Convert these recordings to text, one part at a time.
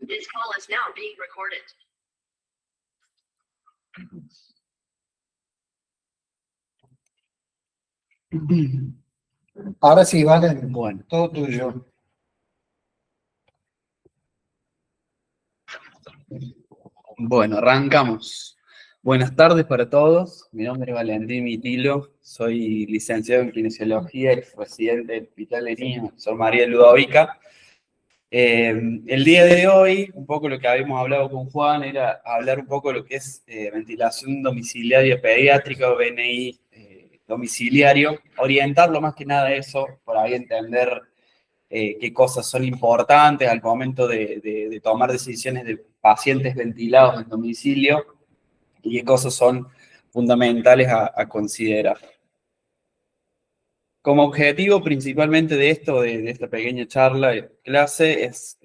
This call is now being recorded. Ahora sí, vale. Bueno. Todo tuyo. Bueno, arrancamos. Buenas tardes para todos. Mi nombre es Valentín Mitilo. Soy licenciado en Kinesiología y residente del Hospital de Niños Sor María Ludovica. El día de hoy, un poco lo que habíamos hablado con Juan era hablar un poco de lo que es ventilación domiciliaria pediátrica o VNI domiciliario, orientarlo más que nada a eso, para ahí entender qué cosas son importantes al momento de tomar decisiones de pacientes ventilados en domicilio y qué cosas son fundamentales a considerar. Como objetivo principalmente de esto, de esta pequeña charla, clase, es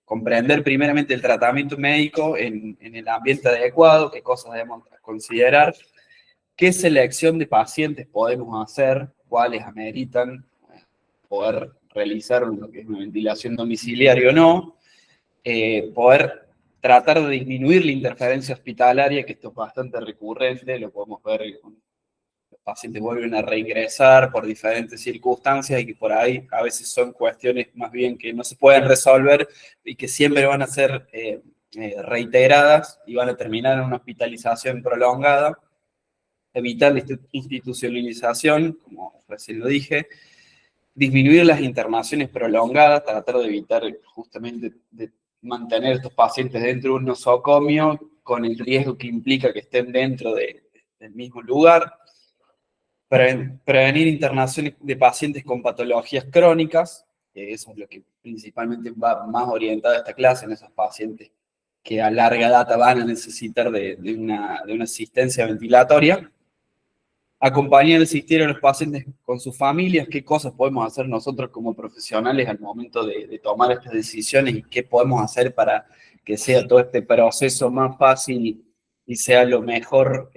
comprender primeramente el tratamiento médico en el ambiente adecuado, qué cosas debemos considerar, qué selección de pacientes podemos hacer, cuáles ameritan poder realizar lo que es una ventilación domiciliaria o no, poder tratar de disminuir la interferencia hospitalaria, que esto es bastante recurrente, lo podemos ver con los pacientes vuelven a reingresar por diferentes circunstancias y que por ahí a veces son cuestiones más bien que no se pueden resolver y que siempre van a ser reiteradas y van a terminar en una hospitalización prolongada. Evitar la institucionalización, como recién lo dije, disminuir las internaciones prolongadas, tratar de evitar justamente de mantener estos pacientes dentro de un nosocomio con el riesgo que implica que estén dentro del mismo lugar. Prevenir internaciones de pacientes con patologías crónicas, que eso es lo que principalmente va más orientado a esta clase, en esos pacientes que a larga data van a necesitar de una asistencia ventilatoria. Acompañar y asistir a los pacientes con sus familias, qué cosas podemos hacer nosotros como profesionales al momento de tomar estas decisiones y qué podemos hacer para que sea todo este proceso más fácil y sea lo mejor,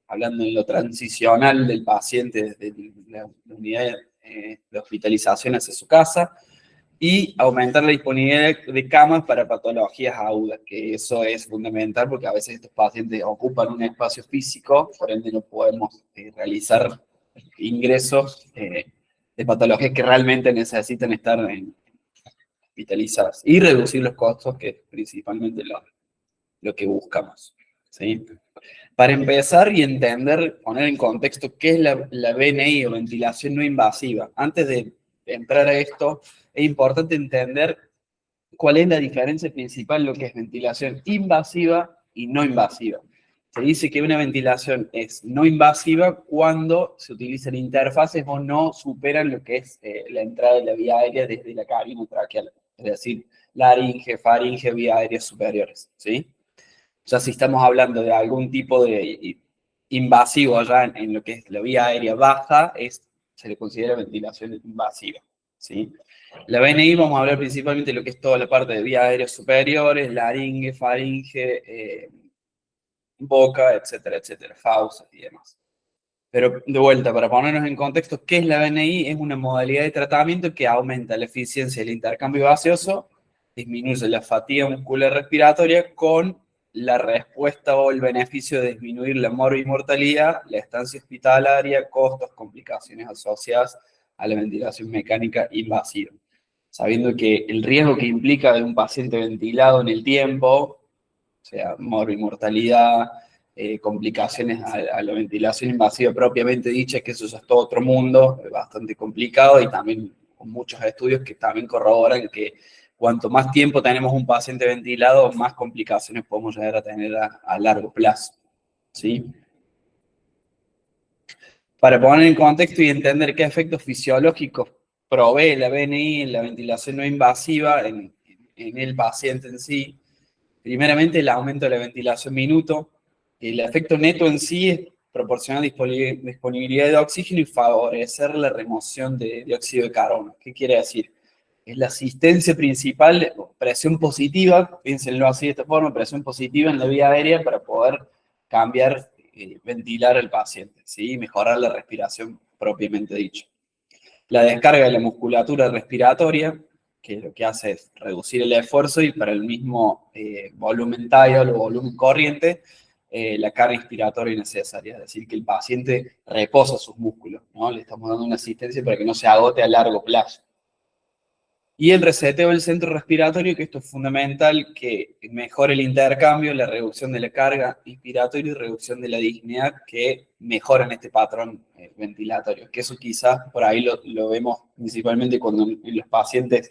hablando en lo transicional del paciente desde la unidad de hospitalización hacia su casa, y aumentar la disponibilidad de camas para patologías agudas, que eso es fundamental porque a veces estos pacientes ocupan un espacio físico, por ende no podemos realizar ingresos de patologías que realmente necesitan estar hospitalizadas y reducir los costos, que es principalmente lo que buscamos, ¿sí? Para empezar y entender, poner en contexto qué es la VNI o ventilación no invasiva. Antes de entrar a esto, es importante entender cuál es la diferencia principal en lo que es ventilación invasiva y no invasiva. Se dice que una ventilación es no invasiva cuando se utilizan interfaces o no superan lo que es la entrada de la vía aérea desde la cabina traqueal, es decir, laringe, faringe, vía aérea superiores, ¿sí? Ya si estamos hablando de algún tipo de invasivo allá en lo que es la vía aérea baja, se le considera ventilación invasiva, ¿sí? La VNI vamos a hablar principalmente de lo que es toda la parte de vías aéreas superiores, laringe, faringe, boca, etcétera, etcétera, fauces y demás. Pero de vuelta, para ponernos en contexto, ¿qué es la VNI? Es una modalidad de tratamiento que aumenta la eficiencia del intercambio gaseoso, disminuye la fatiga muscular respiratoria con la respuesta o el beneficio de disminuir la morbimortalidad, la estancia hospitalaria, costos, complicaciones asociadas a la ventilación mecánica invasiva. Sabiendo que el riesgo que implica de un paciente ventilado en el tiempo, o sea, morbimortalidad, complicaciones a la ventilación invasiva propiamente dicha, que eso ya es todo otro mundo, bastante complicado y también con muchos estudios que también corroboran que cuanto más tiempo tenemos un paciente ventilado, más complicaciones podemos llegar a tener a largo plazo, ¿sí? Para poner en contexto y entender qué efectos fisiológicos provee la VNI en la ventilación no invasiva en el paciente en sí, primeramente el aumento de la ventilación minuto. El efecto neto en sí es proporcionar disponibilidad de oxígeno y favorecer la remoción de dióxido de carbono. ¿Qué quiere decir? Es la asistencia principal, presión positiva, piénsenlo así de esta forma, presión positiva en la vía aérea para poder cambiar, ventilar al paciente, ¿sí? Mejorar la respiración propiamente dicho. La descarga de la musculatura respiratoria, que lo que hace es reducir el esfuerzo y para el mismo volumen tidal o volumen corriente, la carga inspiratoria innecesaria, es decir, que el paciente reposa sus músculos, ¿no? Le estamos dando una asistencia para que no se agote a largo plazo. Y el reseteo del centro respiratorio, que esto es fundamental, que mejore el intercambio, la reducción de la carga inspiratoria y reducción de la disnea, que mejoran este patrón ventilatorio. Que eso quizás por ahí lo vemos principalmente cuando los pacientes,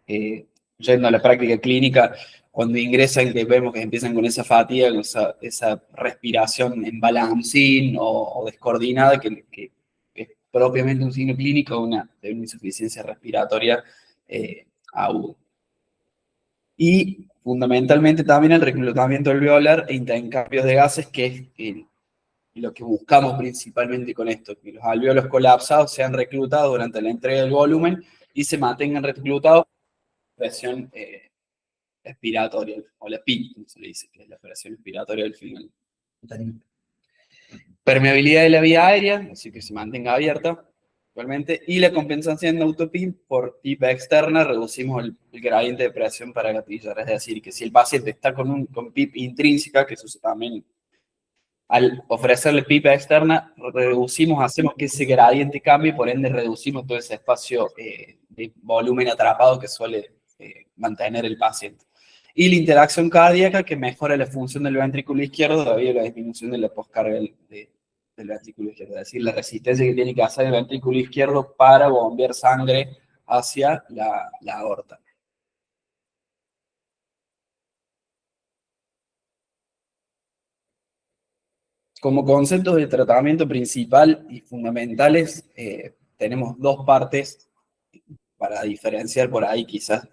yendo a la práctica clínica, cuando ingresan, que vemos que empiezan con esa fatiga, con esa respiración en balancín o descoordinada, que es propiamente un signo clínico de una insuficiencia respiratoria agudo. Y fundamentalmente también el reclutamiento alveolar e intercambios de gases, que es lo que buscamos principalmente con esto, que los alveolos colapsados sean reclutados durante la entrega del volumen y se mantengan reclutados con presión expiratoria, o la PIN, como se le dice, que es la presión expiratoria del final. Permeabilidad de la vía aérea, así que se mantenga abierta. Igualmente, y la compensación de autopip por PIP externa, reducimos el gradiente de presión para gatillar. Es decir, que si el paciente está con PIP intrínseca, que eso también, al ofrecerle PIP externa, hacemos que ese gradiente cambie, por ende reducimos todo ese espacio de volumen atrapado que suele mantener el paciente. Y la interacción cardíaca, que mejora la función del ventrículo izquierdo debido a la disminución de la poscarga del ventrículo izquierdo, es decir, la resistencia que tiene que hacer el ventrículo izquierdo para bombear sangre hacia la aorta. Como conceptos de tratamiento principal y fundamentales, tenemos dos partes para diferenciar por ahí quizás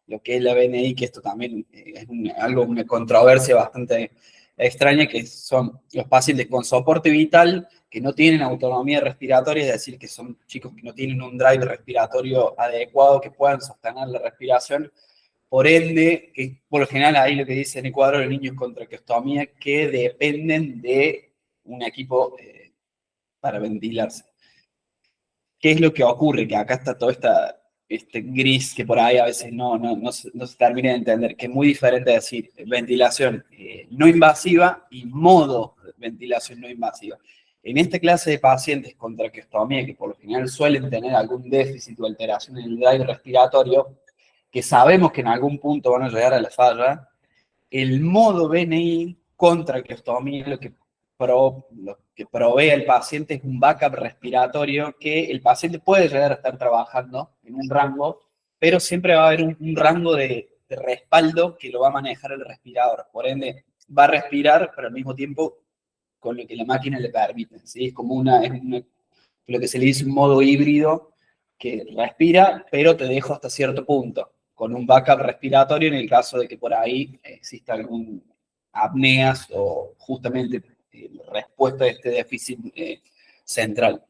lo que es la BNI, que esto también es una controversia bastante extraña, que son los pacientes con soporte vital que no tienen autonomía respiratoria, es decir, que son chicos que no tienen un drive respiratorio adecuado, que puedan sostener la respiración. Por ende, que por lo general ahí lo que dice en el cuadro de niños con traqueostomía, que dependen de un equipo para ventilarse. ¿Qué es lo que ocurre? Que acá está todo este gris que por ahí a veces no se termina de entender, que es muy diferente decir ventilación no invasiva y modo de ventilación no invasiva. En esta clase de pacientes con traqueostomía, que por lo general suelen tener algún déficit o alteración en el drive respiratorio, que sabemos que en algún punto van a llegar a la falla, el modo BNI con traqueostomía lo que provee al paciente es un backup respiratorio que el paciente puede llegar a estar trabajando en un rango, pero siempre va a haber un rango de respaldo que lo va a manejar el respirador. Por ende, va a respirar, pero al mismo tiempo con lo que la máquina le permite. ¿Sí? Es como lo que se le dice un modo híbrido, que respira, pero te dejo hasta cierto punto, con un backup respiratorio en el caso de que por ahí exista algún apneas o justamente respuesta a este déficit central.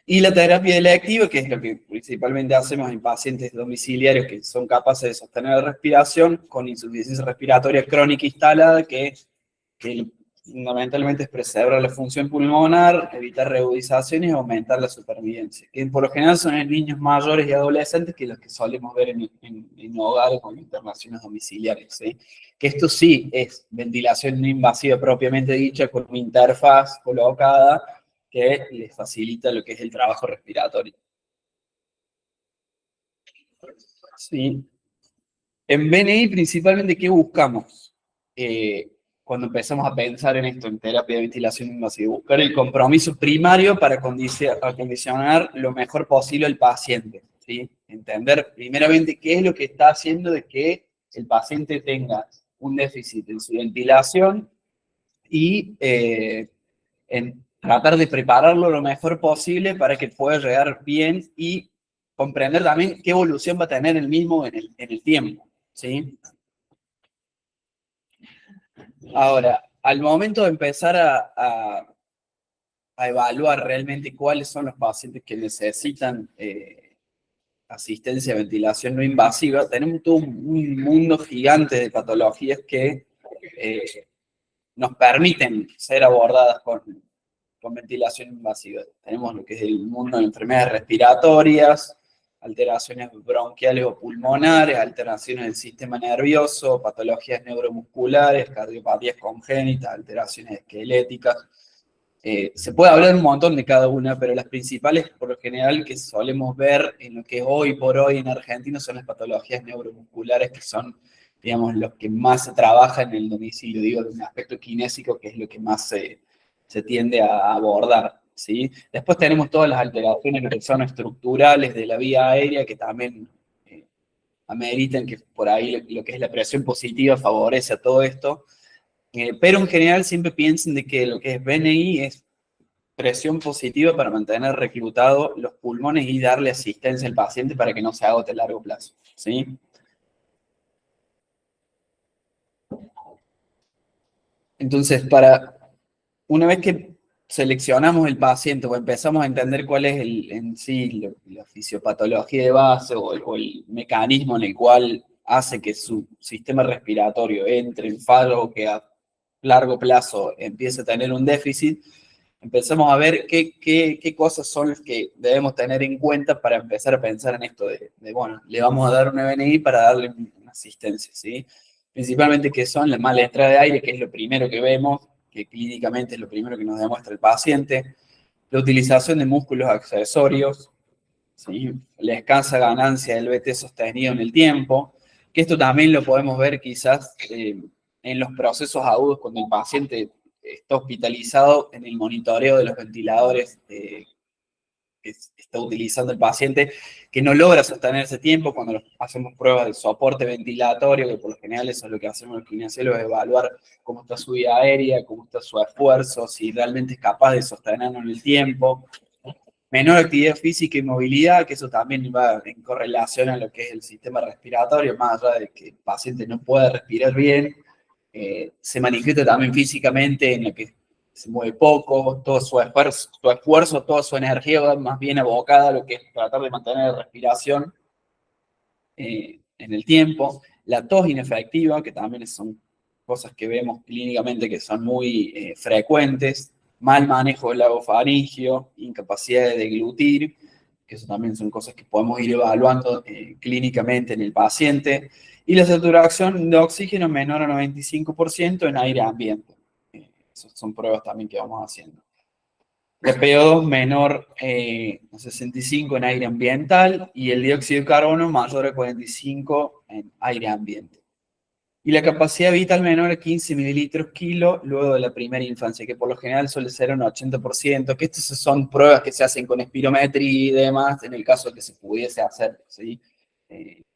Y la terapia electiva, que es lo que principalmente hacemos en pacientes domiciliarios que son capaces de sostener la respiración con insuficiencia respiratoria crónica instalada, que fundamentalmente es preservar la función pulmonar, evitar reagudizaciones y aumentar la supervivencia. Que por lo general son en niños mayores y adolescentes que los que solemos ver en hogares con internaciones domiciliarias. ¿Sí? Que esto sí es ventilación no invasiva propiamente dicha, con una interfaz colocada que les facilita lo que es el trabajo respiratorio. Sí. En BNI principalmente, ¿qué buscamos? Cuando empezamos a pensar en esto, en terapia de ventilación invasiva, buscar el compromiso primario para acondicionar lo mejor posible al paciente, ¿sí? Entender primeramente qué es lo que está haciendo de que el paciente tenga un déficit en su ventilación y en tratar de prepararlo lo mejor posible para que pueda llegar bien y comprender también qué evolución va a tener el mismo en el tiempo, ¿sí? Ahora, al momento de empezar a evaluar realmente cuáles son los pacientes que necesitan asistencia a ventilación no invasiva, tenemos todo un mundo gigante de patologías que nos permiten ser abordadas con ventilación invasiva. Tenemos lo que es el mundo de enfermedades respiratorias, alteraciones bronquiales o pulmonares, alteraciones del sistema nervioso, patologías neuromusculares, cardiopatías congénitas, alteraciones esqueléticas. Se puede hablar un montón de cada una, pero las principales, por lo general, que solemos ver en lo que es hoy por hoy en Argentina son las patologías neuromusculares, que son, digamos, los que más se trabaja en el domicilio, digo, de un aspecto kinésico, que es lo que más se tiende a abordar, ¿sí? Después tenemos todas las alteraciones que son estructurales de la vía aérea, que también ameritan que por ahí lo que es la presión positiva favorece a todo esto. Pero en general siempre piensen de que lo que es BNI es presión positiva para mantener reclutados los pulmones y darle asistencia al paciente para que no se agote a largo plazo, ¿sí? Entonces, una vez que seleccionamos el paciente o empezamos a entender cuál es en sí la fisiopatología de base o el mecanismo en el cual hace que su sistema respiratorio entre en fallo o que a largo plazo empiece a tener un déficit, empezamos a ver qué cosas son las que debemos tener en cuenta para empezar a pensar en esto bueno, le vamos a dar una BNI para darle una asistencia, ¿sí? Principalmente que son la mala entrada de aire, que es lo primero que vemos, que clínicamente es lo primero que nos demuestra el paciente, la utilización de músculos accesorios, ¿sí? La escasa ganancia del BT sostenido en el tiempo, que esto también lo podemos ver quizás en los procesos agudos cuando el paciente está hospitalizado en el monitoreo de los ventiladores que está utilizando el paciente, que no logra sostener ese tiempo cuando hacemos pruebas de soporte ventilatorio, que por lo general eso es lo que hacemos los kinesiólogos, es evaluar cómo está su vida aérea, cómo está su esfuerzo, si realmente es capaz de sostenerlo en el tiempo. Menor actividad física y movilidad, que eso también va en correlación a lo que es el sistema respiratorio, más allá de que el paciente no pueda respirar bien, se manifiesta también físicamente en lo que se mueve poco, todo su esfuerzo, toda su energía va más bien abocada a lo que es tratar de mantener la respiración en el tiempo. La tos inefectiva, que también son cosas que vemos clínicamente que son muy frecuentes, mal manejo del lago faríngeo, incapacidad de deglutir, que eso también son cosas que podemos ir evaluando clínicamente en el paciente, y la saturación de oxígeno menor a 95% en aire ambiente. Esas son pruebas también que vamos haciendo. El PO2 menor a 65 en aire ambiental y el dióxido de carbono mayor a 45 en aire ambiente. Y la capacidad vital menor a 15 mililitros kilo luego de la primera infancia, que por lo general suele ser un 80%, que estas son pruebas que se hacen con espirometría y demás, en el caso de que se pudiese hacer, ¿sí?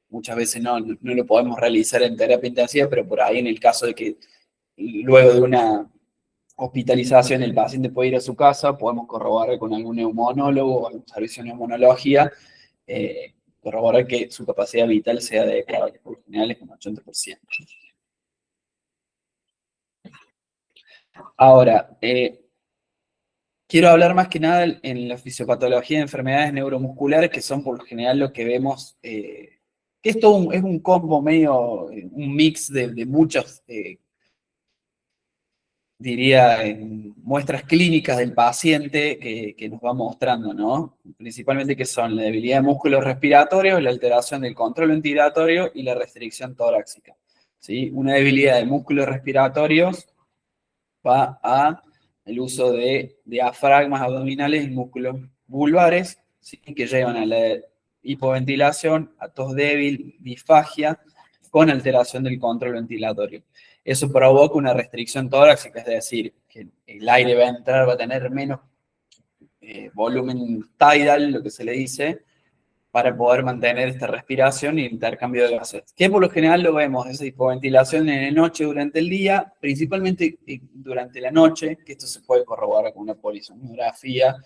Muchas veces no lo podemos realizar en terapia intensiva, pero por ahí en el caso de que luego de una hospitalización el paciente puede ir a su casa, podemos corroborar con algún neumonólogo o algún servicio de neumonología, corroborar que su capacidad vital sea adecuada, que por lo general es un 80%. Ahora, quiero hablar más que nada en la fisiopatología de enfermedades neuromusculares, que son por lo general lo que vemos, que esto es un combo medio, un mix de muchos, diría, muestras clínicas del paciente que nos va mostrando, ¿no? Principalmente que son la debilidad de músculos respiratorios, la alteración del control ventilatorio y la restricción torácica, ¿sí? Una debilidad de músculos respiratorios va a el uso de diafragmas abdominales y músculos vulvares, ¿sí? Que llevan a la hipoventilación, a tos débil, disfagia, con alteración del control ventilatorio. Eso provoca una restricción torácica, es decir, que el aire va a entrar, va a tener menos volumen tidal, lo que se le dice, para poder mantener esta respiración y intercambio de gases. Que por lo general lo vemos, esa hipoventilación en la noche durante el día, principalmente durante la noche, que esto se puede corroborar con una polisonografía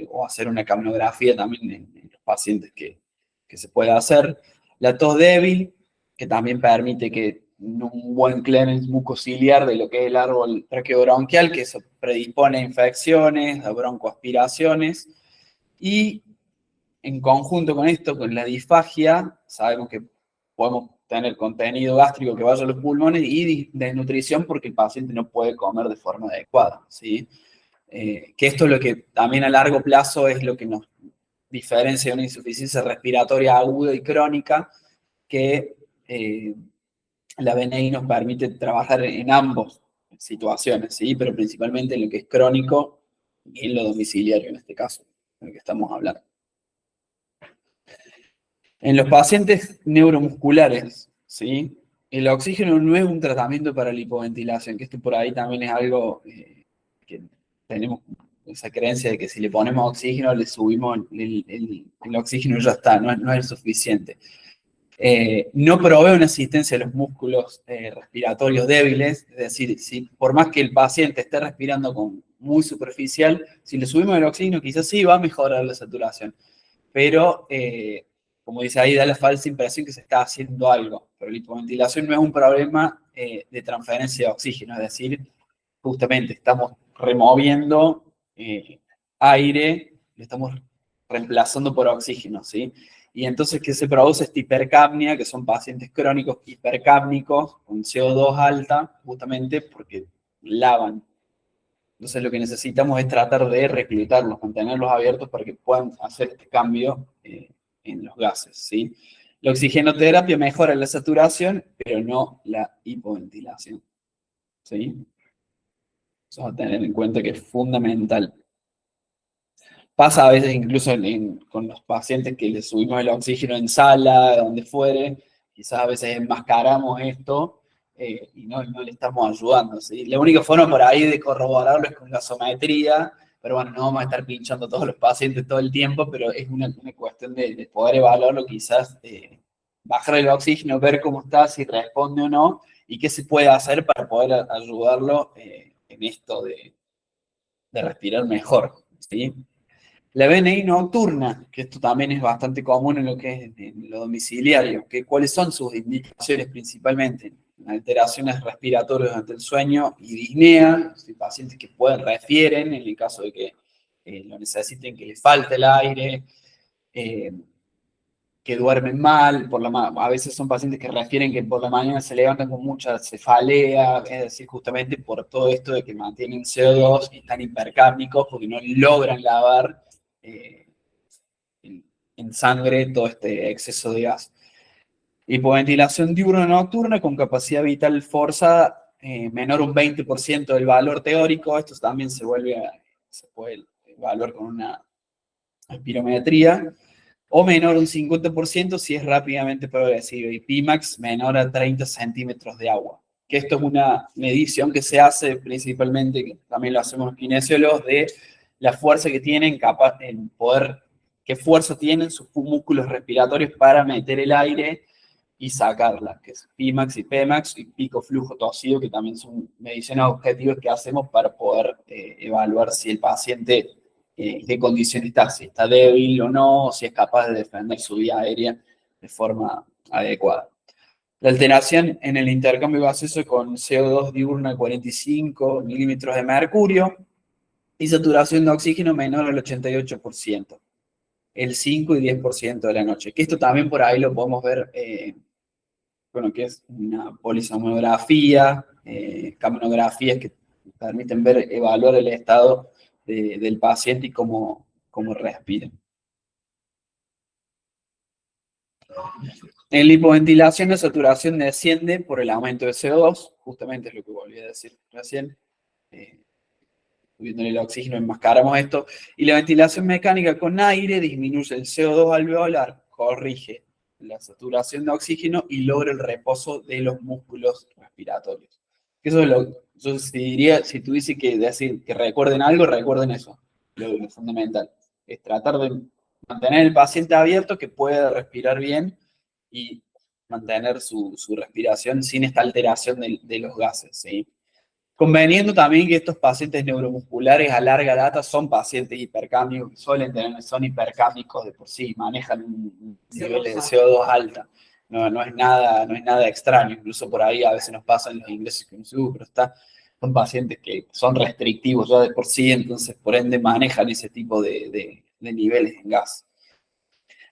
o hacer una capnografía también en los pacientes que se puede hacer. La tos débil, que también permite que un buen clearance mucociliar de lo que es el árbol traqueobronquial, que eso predispone a infecciones, a broncoaspiraciones, y en conjunto con esto, con la disfagia, sabemos que podemos tener contenido gástrico que vaya a los pulmones y desnutrición porque el paciente no puede comer de forma adecuada, ¿sí? Que esto es lo que también a largo plazo es lo que nos diferencia de una insuficiencia respiratoria aguda y crónica, que la BNI nos permite trabajar en ambas situaciones, ¿sí? Pero principalmente en lo que es crónico y en lo domiciliario, en este caso, en el que estamos hablando. En los pacientes neuromusculares, ¿sí? El oxígeno no es un tratamiento para la hipoventilación, que esto por ahí también es algo que tenemos esa creencia de que si le ponemos oxígeno, le subimos el oxígeno y ya está, no es suficiente. No provee una asistencia a los músculos respiratorios débiles, es decir, si, por más que el paciente esté respirando muy superficial, si le subimos el oxígeno quizás sí va a mejorar la saturación, pero como dice ahí, da la falsa impresión que se está haciendo algo, pero la hipoventilación no es un problema de transferencia de oxígeno, es decir, justamente estamos removiendo aire, lo estamos reemplazando por oxígeno, ¿sí? Y entonces, ¿qué se produce? Esta hipercapnia, que son pacientes crónicos hipercápnicos con CO2 alta, justamente porque lavan. Entonces, lo que necesitamos es tratar de reclutarlos, mantenerlos abiertos para que puedan hacer este cambio en los gases, ¿sí? La oxigenoterapia mejora la saturación, pero no la hipoventilación, ¿sí? Eso a tener en cuenta que es fundamental. Pasa a veces incluso con los pacientes que les subimos el oxígeno en sala, donde fuere, quizás a veces enmascaramos esto y no le estamos ayudando, ¿sí? La única forma por ahí de corroborarlo es con gasometría, pero bueno, no vamos a estar pinchando a todos los pacientes todo el tiempo, pero es una cuestión de poder evaluarlo, quizás bajar el oxígeno, ver cómo está, si responde o no, y qué se puede hacer para poder ayudarlo en esto de respirar mejor, ¿sí? La BNI nocturna, que esto también es bastante común en lo que es en lo domiciliario, que cuáles son sus indicaciones principalmente, alteraciones respiratorias durante el sueño y disnea, pacientes que refieren en el caso de que lo necesiten, que les falte el aire, eh, que duermen mal, a veces son pacientes que refieren que por la mañana se levantan con mucha cefalea, es decir, justamente por todo esto de que mantienen CO2 y están hipercápnicos porque no logran lavar eh, en sangre todo este exceso de gas. Hipoventilación diurna nocturna con capacidad vital forzada menor un 20% del valor teórico. Esto también se puede evaluar con una espirometría. O menor un 50% si es rápidamente progresivo. Y Pimax menor a 30 centímetros de agua. Que esto es una medición que se hace principalmente, que también lo hacemos los kinesiólogos, de la fuerza que tienen, en poder, qué fuerza tienen sus músculos respiratorios para meter el aire y sacarla, que es Pimax y Pmax y pico flujo tosido, que también son mediciones objetivas que hacemos para poder evaluar si el paciente qué condición está, si está débil o no, o si es capaz de defender su vía aérea de forma adecuada. La alteración en el intercambio gaseoso con CO2 diurna 45 milímetros de mercurio y saturación de oxígeno menor al 88%, el 5 y 10% de la noche. Que esto también por ahí lo podemos ver con lo que es una polisomnografía, capnografías que permiten evaluar el estado del paciente y cómo respira. En la hipoventilación, la saturación desciende por el aumento de CO2, justamente es lo que volví a decir recién. Subiéndole el oxígeno, enmascaramos esto. Y la ventilación mecánica con aire disminuye el CO2 alveolar, corrige la saturación de oxígeno y logra el reposo de los músculos respiratorios. Eso es yo diría, si tuviese que decir que recuerden algo, recuerden eso, lo fundamental. Es tratar de mantener el paciente abierto, que pueda respirar bien y mantener su respiración sin esta alteración de los gases, ¿sí? Conveniendo también que estos pacientes neuromusculares a larga data son pacientes hipercámicos, que son hipercámicos de por sí, manejan un nivel de CO2 alta. No es nada extraño, incluso por ahí a veces nos pasan los ingresos que nos pero son pacientes que son restrictivos ya de por sí, entonces por ende manejan ese tipo de niveles en gas.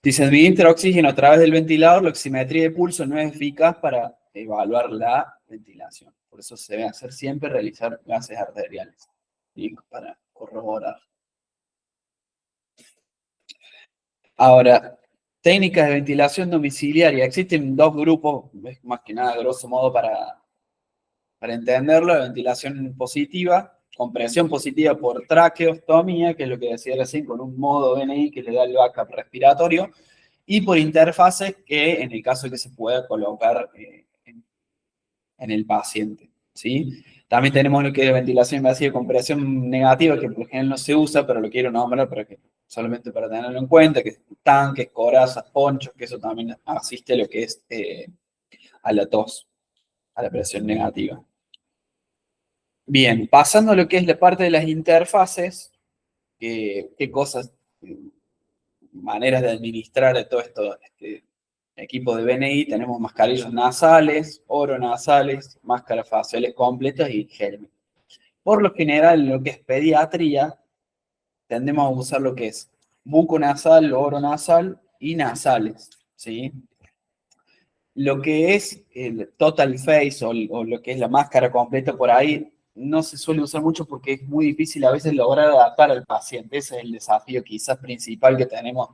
Si se administra oxígeno a través del ventilador, la oximetría de pulso no es eficaz para evaluar la ventilación. Por eso se debe hacer siempre realizar gases arteriales, ¿sí? Para corroborar. Ahora, técnicas de ventilación domiciliaria. Existen dos grupos, es más que nada, grosso modo, para entenderlo. La ventilación positiva, compresión positiva por traqueostomía, que es lo que decía recién, con un modo BNI que le da el backup respiratorio, y por interfaces que, en el caso de que se pueda colocar en el paciente, ¿sí? También tenemos lo que es ventilación invasiva y compresión negativa, que por lo general no se usa, pero lo quiero nombrar para que, solamente para tenerlo en cuenta, que es tanques, corazas, ponchos, que eso también asiste a lo que es a la tos, a la presión negativa. Bien, pasando a lo que es la parte de las interfaces, qué cosas, maneras de administrar todo esto, equipo de BNI, tenemos mascarillas nasales, oronasales, máscaras faciales completas y gel. Por lo general, en lo que es pediatría, tendemos a usar lo que es buconasal, oronasal y nasales, ¿sí? Lo que es el total face o lo que es la máscara completa por ahí, no se suele usar mucho porque es muy difícil a veces lograr adaptar al paciente. Ese es el desafío quizás principal que tenemos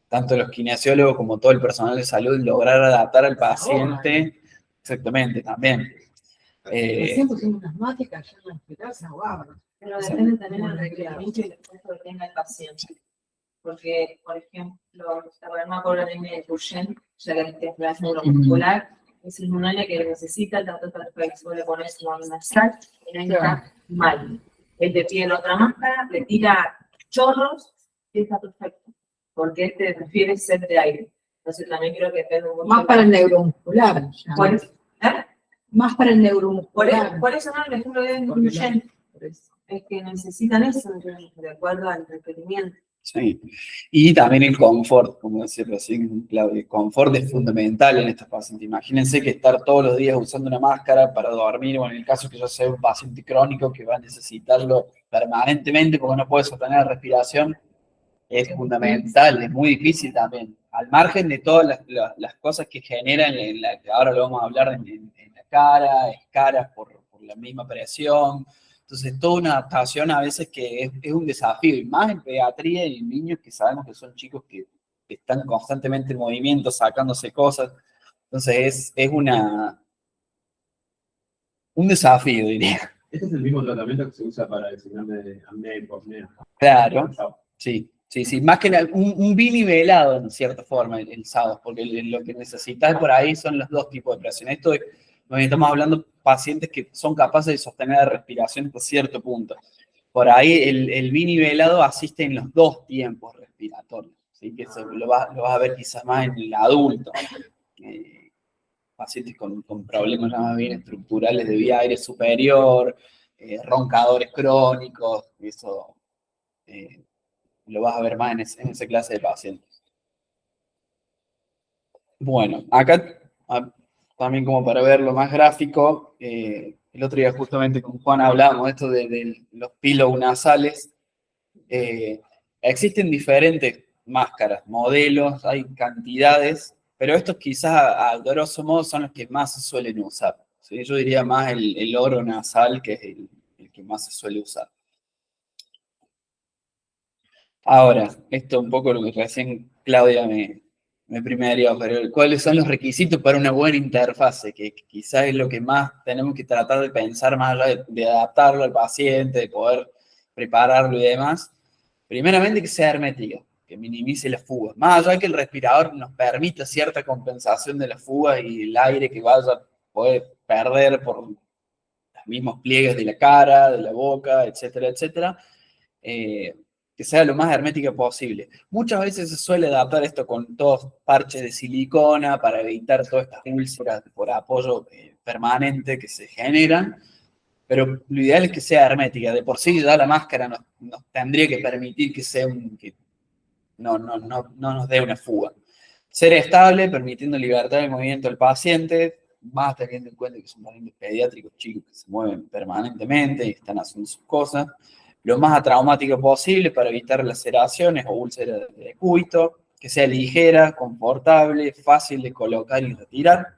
tanto los kinesiólogos como todo el personal de salud, lograr adaptar al paciente. Exactamente, también. Recién pusimos unas máticas ya en el hospital, se ahogaban. Pero depende también del requerimiento y el esfuerzo que tenga el paciente. Porque, por ejemplo, la problema por la anemia de Duchenne, ya que es la neuromuscular, es un área que necesita el dato perfecto. Le pones una nasal y no está mal. Él te pide la otra máscara, le tira chorros y está perfecto. Porque este prefiere ser de aire. Entonces también creo que depende mucho. Más para el neuromuscular. Más para el neuromuscular. Por eso no, el ejemplo de Duchenne. Es que necesitan eso de acuerdo al requerimiento. Sí, y también el confort, como decía recién Claudia, el confort es fundamental en estos pacientes. Imagínense que estar todos los días usando una máscara para dormir, o en el caso que yo sea un paciente crónico que va a necesitarlo permanentemente porque no puede sostener la respiración, es fundamental, es muy difícil también. Al margen de todas las cosas que generan, que ahora lo vamos a hablar en la cara, escaras por la misma presión. Entonces, toda una adaptación a veces que es un desafío, y más en pediatría y en niños que sabemos que son chicos que están constantemente en movimiento, sacándose cosas. Entonces, es un desafío, diría. Este es el mismo tratamiento que se usa para el síndrome de apnea y hipopnea. Claro, sí. Sí, más que nada, un binivelado en cierta forma el SADOS, porque lo que necesitas por ahí son los dos tipos de presión. Estamos hablando de pacientes que son capaces de sostener la respiración hasta cierto punto. Por ahí el binivelado asiste en los dos tiempos respiratorios, ¿sí? Que eso lo vas a ver quizás más en el adulto. Pacientes con problemas más bien estructurales de vía aérea superior, roncadores crónicos, eso lo vas a ver más en esa clase de pacientes. Bueno, acá también como para verlo más gráfico, el otro día justamente con Juan hablábamos de esto de los pilonasales. Existen diferentes máscaras, modelos, hay cantidades, pero estos quizás a grosso modo son los que más se suelen usar, ¿sí? Yo diría más el oronasal, que es el que más se suele usar. Ahora, esto es un poco lo que recién Claudia me primerió, pero ¿cuáles son los requisitos para una buena interfase? Que quizás es lo que más tenemos que tratar de pensar, más allá de adaptarlo al paciente, de poder prepararlo y demás. Primeramente, que sea hermética, que minimice las fugas. Más allá de que el respirador nos permita cierta compensación de las fugas y el aire que vaya puede perder por los mismos pliegues de la cara, de la boca, etcétera, etcétera. Que sea lo más hermética posible. Muchas veces se suele adaptar esto con todos parches de silicona para evitar todas estas úlceras por apoyo permanente que se generan, pero lo ideal es que sea hermética. De por sí ya la máscara nos tendría que permitir que sea que no nos dé una fuga. Ser estable, permitiendo libertad de movimiento del paciente, más teniendo en cuenta que son pacientes pediátricos chicos que se mueven permanentemente y están haciendo sus cosas. Lo más atraumático posible para evitar laceraciones o úlceras de cúbito, que sea ligera, confortable, fácil de colocar y retirar,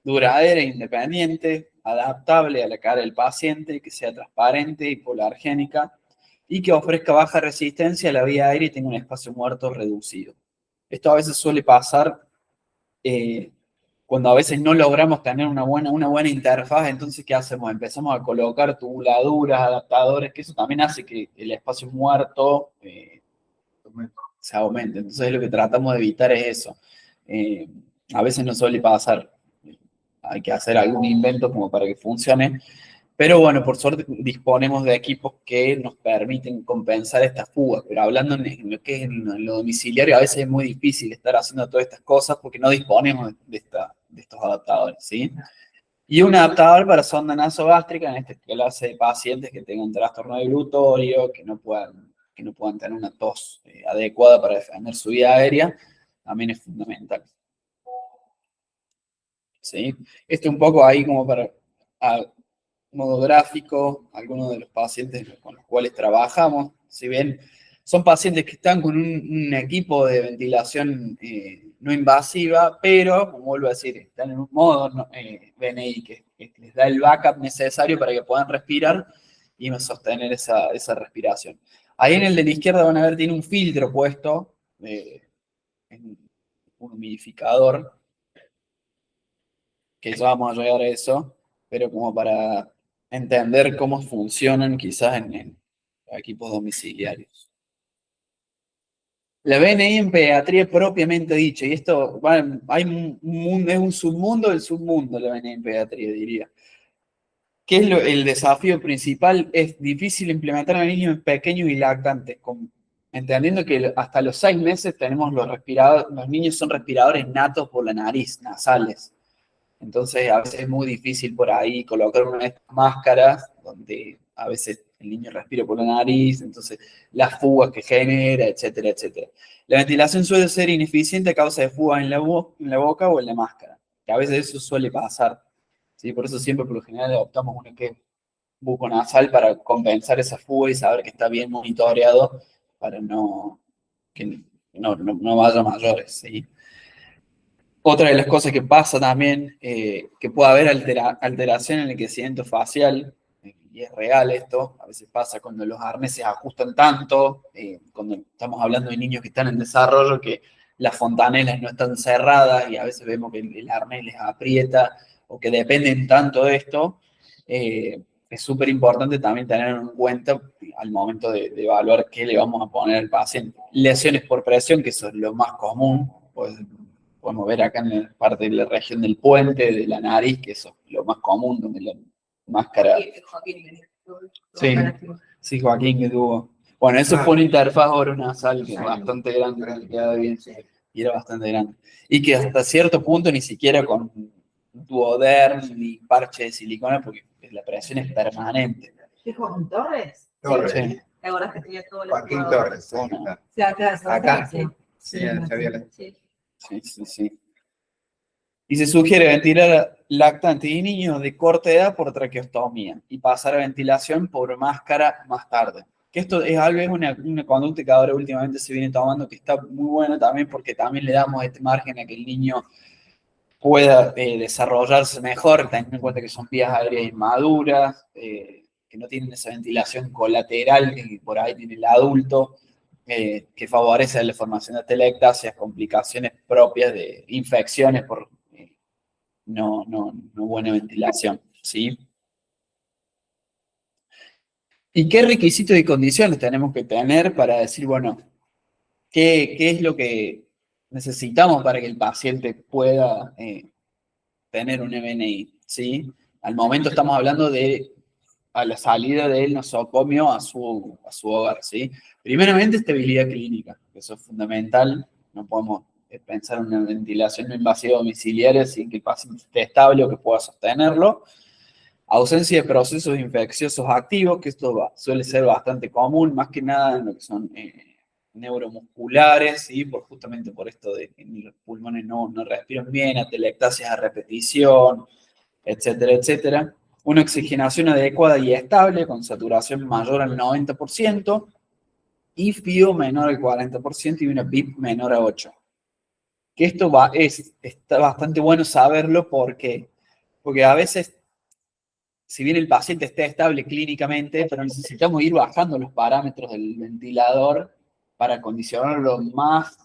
duradera e independiente, adaptable a la cara del paciente, que sea transparente, hipoalergénica y que ofrezca baja resistencia a la vía aérea y tenga un espacio muerto reducido. Esto a veces suele pasar cuando a veces no logramos tener una buena interfaz. Entonces, ¿qué hacemos? Empezamos a colocar tubuladuras, adaptadores, que eso también hace que el espacio muerto se aumente. Entonces, lo que tratamos de evitar es eso. A veces no suele pasar. Hay que hacer algún invento como para que funcione. Pero bueno, por suerte disponemos de equipos que nos permiten compensar estas fugas. Pero hablando en lo que es en lo domiciliario, a veces es muy difícil estar haciendo todas estas cosas porque no disponemos de estos adaptadores, ¿sí? Y un adaptador para sonda nasogástrica, en este clase de pacientes que tengan trastorno deglutorio, que no puedan tener una tos adecuada para defender su vía aérea, también es fundamental. ¿Sí? Este un poco ahí como para modo gráfico, algunos de los pacientes con los cuales trabajamos. Si bien son pacientes que están con un equipo de ventilación no invasiva, pero, como vuelvo a decir, están en un modo BNI que les da el backup necesario para que puedan respirar y sostener esa respiración. Ahí en el de la izquierda van a ver, tiene un filtro puesto, un humidificador, que ya vamos a llegar a eso, pero como para entender cómo funcionan quizás en equipos domiciliarios. La BNI en pediatría propiamente dicha, y esto hay es un submundo del submundo la BNI en pediatría, diría. ¿Qué es el desafío principal? Es difícil implementar en niños pequeños y lactantes, entendiendo que hasta los 6 meses tenemos los niños son respiradores natos por la nariz, nasales. Entonces, a veces es muy difícil por ahí colocar una de estas máscaras donde a veces el niño respira por la nariz, entonces las fugas que genera, etcétera, etcétera. La ventilación suele ser ineficiente a causa de fugas en la boca o en la máscara, que a veces eso suele pasar. ¿Sí? Por eso siempre, por lo general, adoptamos uno que es buconasal para compensar esa fuga y saber que está bien monitoreado para que no vaya a mayores, ¿sí? Otra de las cosas que pasa también, que puede haber alteración en el crecimiento facial, y es real esto, a veces pasa cuando los arneses ajustan tanto, cuando estamos hablando de niños que están en desarrollo, que las fontanelas no están cerradas y a veces vemos que el arnés les aprieta o que dependen tanto de esto. Es súper importante también tenerlo en cuenta al momento de evaluar qué le vamos a poner al paciente. Lesiones por presión, que eso es lo más común, pues podemos ver acá en la parte de la región del puente, de la nariz, que eso es lo más común, donde la máscara... Sí, Joaquín que tuvo. Bueno, eso fue una interfaz oronasal que es bastante grande, queda bien, y era bastante grande. Y que hasta cierto punto ni siquiera con duoderm ni parche de silicona, porque la presión es permanente. ¿Es Joaquín Torres? Torres. Sí. ¿Te acordás que tenía todo el Joaquín Torres. Sí, acá. Sí, sabía la- Sí. Y se sugiere ventilar lactantes y niños de corta edad por traqueostomía y pasar a ventilación por máscara más tarde. Que esto es algo, es una conducta que ahora últimamente se viene tomando, que está muy buena también porque también le damos este margen a que el niño pueda desarrollarse mejor, teniendo en cuenta que son vías aéreas inmaduras, que no tienen esa ventilación colateral que por ahí tiene el adulto, que favorece la formación de atelectasias, complicaciones propias de infecciones por no buena ventilación, ¿sí? ¿Y qué requisitos y condiciones tenemos que tener para decir, bueno, qué es lo que necesitamos para que el paciente pueda tener un MNI, ¿sí? Al momento estamos hablando de a la salida del nosocomio a su hogar, ¿sí? Primeramente, estabilidad clínica, eso es fundamental, no podemos pensar en una ventilación no invasiva domiciliaria sin que el paciente esté estable o que pueda sostenerlo. Ausencia de procesos infecciosos activos, que esto suele ser bastante común, más que nada en lo que son neuromusculares, ¿sí? Justamente por esto de que los pulmones no respiran bien, atelectasias a repetición, etcétera, etcétera. Una oxigenación adecuada y estable, con saturación mayor al 90%, y FIO menor al 40% y una PIP menor a 8. Que esto está bastante bueno saberlo porque a veces, si bien el paciente está estable clínicamente, pero necesitamos ir bajando los parámetros del ventilador para condicionarlo más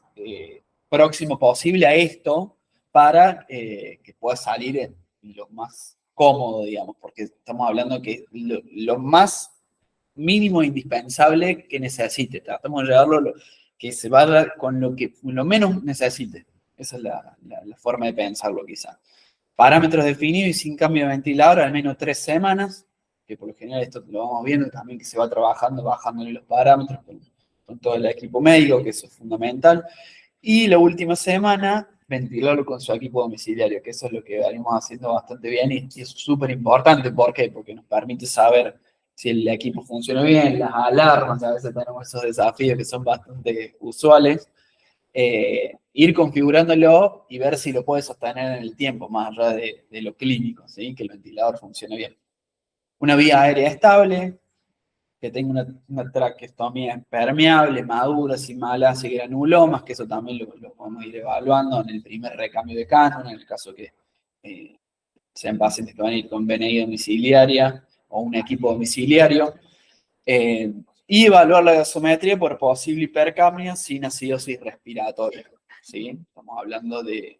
próximo posible a esto para que pueda salir en lo más cómodo, digamos, porque estamos hablando que lo más mínimo indispensable que necesite. Tratamos de llevarlo que se vaya con lo menos necesite. Esa es la forma de pensarlo, quizá. Parámetros definidos y sin cambio de ventilador al menos 3 semanas, que por lo general esto lo vamos viendo también que se va trabajando, bajándole los parámetros con todo el equipo médico, que eso es fundamental. Y la última semana, ventilarlo con su equipo domiciliario, que eso es lo que venimos haciendo bastante bien y es súper importante. ¿Por qué? Porque nos permite saber si el equipo funciona bien, las alarmas, a veces tenemos esos desafíos que son bastante usuales. Ir configurándolo y ver si lo puede sostener en el tiempo, más allá de lo clínico, ¿sí? Que el ventilador funcione bien. Una vía aérea estable, que tenga una traqueostomía impermeable, madura, sin malas y granulomas, que eso también lo podemos ir evaluando en el primer recambio de canon, en el caso que sean pacientes que van a ir con BNI domiciliaria o un equipo domiciliario. Y evaluar la gasometría por posible hipercapnia sin acidosis respiratoria, ¿sí? Estamos hablando de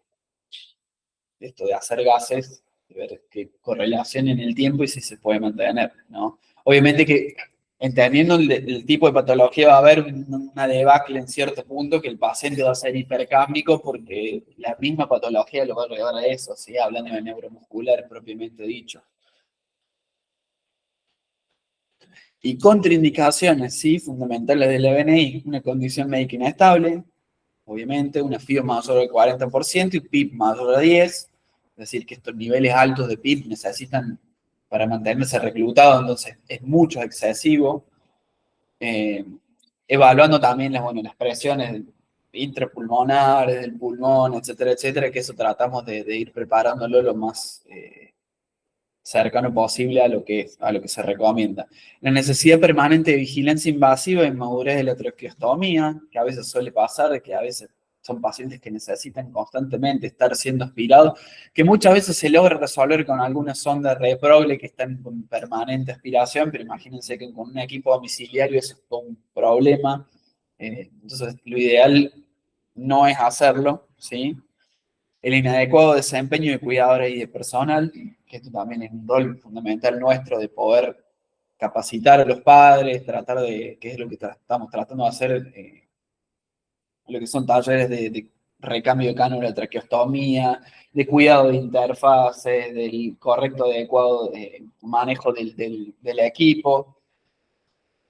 esto de hacer gases, de ver qué correlación en el tiempo y si se puede mantener, ¿no? Obviamente que entendiendo el tipo de patología va a haber una debacle en cierto punto que el paciente va a ser hipercápnico porque la misma patología lo va a llevar a eso, ¿sí? Hablando de neuromuscular propiamente dicho. Y contraindicaciones, sí, fundamentales del BNI, una condición médica inestable, obviamente, una FIO mayor al 40% y PIB mayor a 10, es decir, que estos niveles altos de PIB necesitan para mantenerse reclutado, entonces es mucho excesivo. Evaluando también las presiones intrapulmonares, del pulmón, etcétera, etcétera, que eso tratamos de ir preparándolo lo más cercano posible a lo que se recomienda. La necesidad permanente de vigilancia invasiva en madurez de la traqueostomía, que a veces suele pasar, de que a veces son pacientes que necesitan constantemente estar siendo aspirados, que muchas veces se logra resolver con alguna sonda reproble que está en permanente aspiración, pero imagínense que con un equipo domiciliario eso es todo un problema. Entonces, lo ideal no es hacerlo, ¿sí? El inadecuado desempeño de cuidadores y de personal, que esto también es un rol fundamental nuestro de poder capacitar a los padres, tratar de, que es lo que estamos tratando de hacer, lo que son talleres de recambio de cánula de traqueostomía, de cuidado de interfaces, del correcto, adecuado manejo del equipo.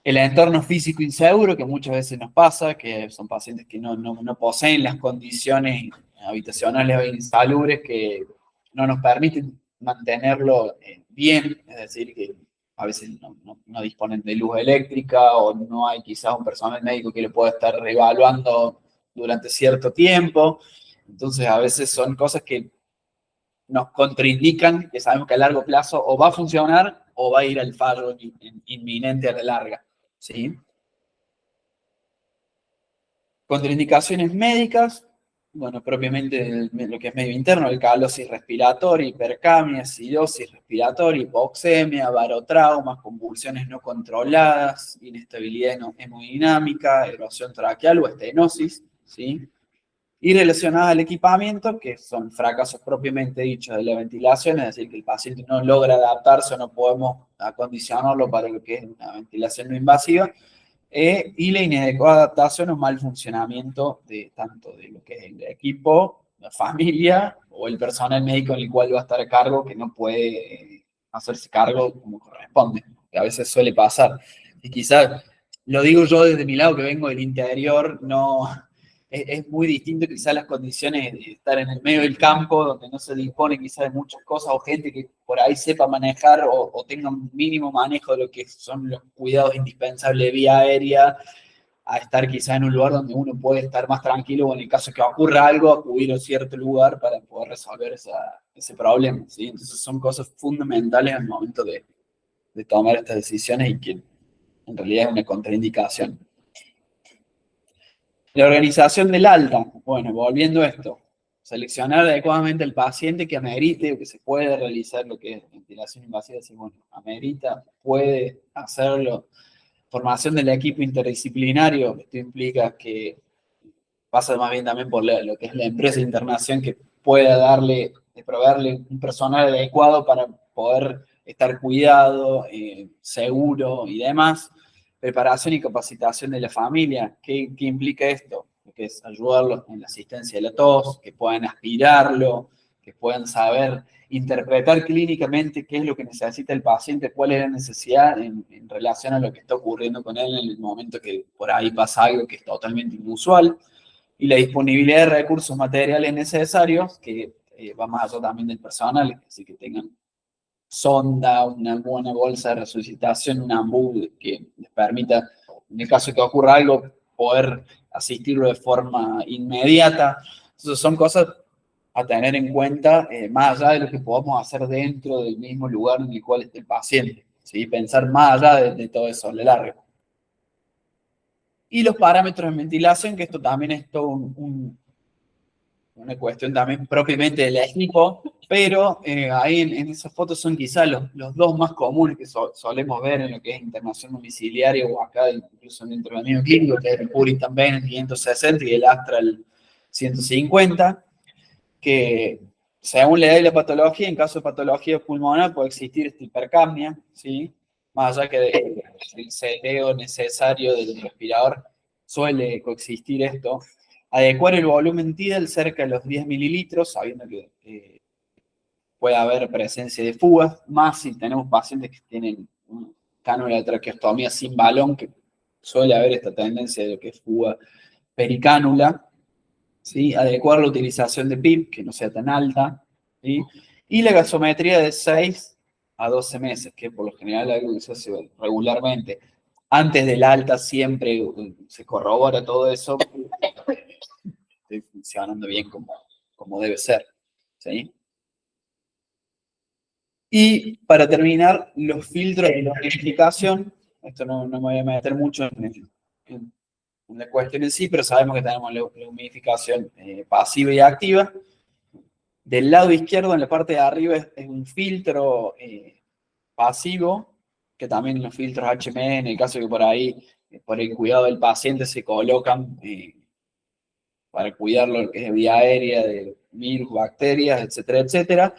El entorno físico inseguro, que muchas veces nos pasa, que son pacientes que no poseen las condiciones habitacionales o insalubres que no nos permiten mantenerlo bien, es decir, que a veces no disponen de luz eléctrica o no hay quizás un personal médico que lo pueda estar reevaluando durante cierto tiempo. Entonces, a veces son cosas que nos contraindican, que sabemos que a largo plazo o va a funcionar o va a ir al fallo inminente a la larga, ¿sí? Contraindicaciones médicas, bueno, propiamente lo que es medio interno, el calosis respiratoria, hipercapnia, acidosis respiratoria, hipoxemia, barotraumas, convulsiones no controladas, inestabilidad hemodinámica, erosión traqueal o estenosis, ¿sí? Y relacionadas al equipamiento, que son fracasos propiamente dichos de la ventilación, es decir, que el paciente no logra adaptarse o no podemos acondicionarlo para lo que es una ventilación no invasiva, y la inadecuada adaptación o mal funcionamiento de tanto de lo que es el equipo, la familia o el personal médico en el cual va a estar a cargo, que no puede hacerse cargo como corresponde, que a veces suele pasar. Y quizás, lo digo yo desde mi lado que vengo del interior, no... Es muy distinto quizás las condiciones de estar en el medio del campo, donde no se dispone quizás de muchas cosas, o gente que por ahí sepa manejar o tenga un mínimo manejo de lo que son los cuidados indispensables de vía aérea, a estar quizás en un lugar donde uno puede estar más tranquilo, o en el caso que ocurra algo, acudir a cierto lugar para poder resolver ese problema, ¿sí? Entonces son cosas fundamentales al momento de tomar estas decisiones y que en realidad es una contraindicación. La organización del alta, bueno, volviendo a esto, seleccionar adecuadamente el paciente que amerite o que se puede realizar lo que es ventilación invasiva, decir, bueno, amerita, puede hacerlo. Formación del equipo interdisciplinario, esto implica que pasa más bien también por lo que es la empresa de internación que pueda proveerle un personal adecuado para poder estar cuidado, seguro y demás. Preparación y capacitación de la familia. ¿Qué implica esto? Que es ayudarlos en la asistencia de la tos, que puedan aspirarlo, que puedan saber interpretar clínicamente qué es lo que necesita el paciente, cuál es la necesidad en relación a lo que está ocurriendo con él en el momento que por ahí pasa algo que es totalmente inusual, y la disponibilidad de recursos materiales necesarios, que va más allá también del personal, así que tengan sonda, una buena bolsa de resucitación, un AMBU que les permita, en el caso de que ocurra algo, poder asistirlo de forma inmediata. Entonces son cosas a tener en cuenta, más allá de lo que podamos hacer dentro del mismo lugar en el cual esté el paciente, ¿sí? Pensar más allá de todo eso, a lo largo. Y los parámetros de ventilación, que esto también es todo una cuestión también propiamente del equipo, pero ahí en esas fotos son quizás los dos más comunes que solemos ver en lo que es internación domiciliaria o acá incluso dentro del mismo clínico, que es el Puritan Bennett 560 y el Astral 150, que según la edad y la patología, en caso de patología pulmonar puede existir esta hipercapnia, ¿sí? Más allá que del seteo necesario del respirador suele coexistir esto. Adecuar el volumen tidal cerca de los 10 mililitros, sabiendo que puede haber presencia de fugas, más si tenemos pacientes que tienen una cánula de traqueostomía sin balón, que suele haber esta tendencia de lo que es fuga pericánula, ¿sí? Adecuar la utilización de PIP, que no sea tan alta, ¿sí? Y la gasometría de 6 a 12 meses, que por lo general es algo que se hace regularmente. Antes del alta siempre se corrobora todo eso, esté funcionando bien como debe ser, ¿sí? Y para terminar, los filtros de humidificación. Esto no me voy a meter mucho en la cuestión en sí, pero sabemos que tenemos la humidificación pasiva y activa. Del lado izquierdo, en la parte de arriba, es un filtro pasivo, que también los filtros HME, en el caso que por ahí, por el cuidado del paciente, se colocan para cuidarlo, que es de vía aérea, de virus, bacterias, etcétera, etcétera.